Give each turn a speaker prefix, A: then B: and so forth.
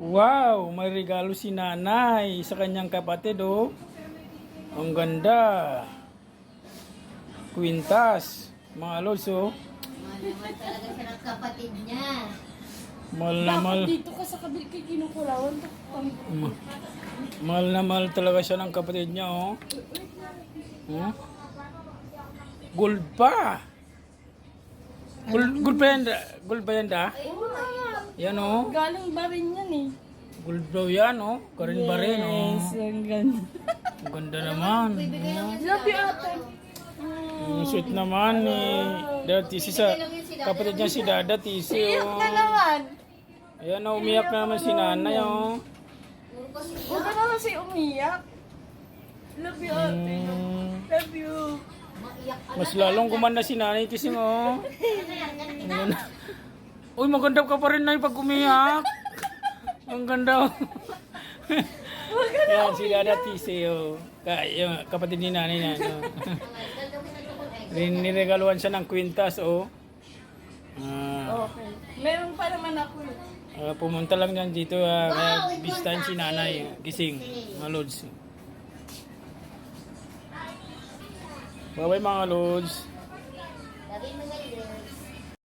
A: Wow, may regalo si nanay sa kanyang kapatid, oh. Ang ganda. Kwintas. Mga lods, oh.
B: Mahal talaga siya ng kapatid niya.
A: Mahal na mahal.
C: Dito ka sa kabil kay kinukulawan.
A: Mahal na mahal talaga siya ng kapatid niya, oh. Hmm? Gold pa. Gold pa yan, gold pa yan, da? Yan, oh.
C: Galing ba rin yan eh?
A: Gold daw yan, oh. Karin ba rin, oh.
C: Yes, ang ganda.
A: Ang ganda naman.
C: Love you, ate.
A: Ang sweet naman ni Dada Tisi sa kapatid niya si Dada Tisi,
C: Iyak
A: oh.
C: na naman.
A: Ayan, oh, umiyak na naman si nanay, oh.
C: Huwag ka naman si umiyak. Love you, ate. Love you.
A: Mas lalong gumanda si nanay Tisi, oh. Ang ganda. Uy, maganda ka pa rin na pag umiyak. Ang ganda, oh. Yan, si Dada Tisi, oh. Yung kapatid ni nanay na, no. Niregaluhan siya ng kwintas, oh.
C: Okay. Meron pa naman ako eh.
A: Pumunta lang yan dito, kaya bisitahin si nanay, gising, mga lods. Bye-bye mga lods.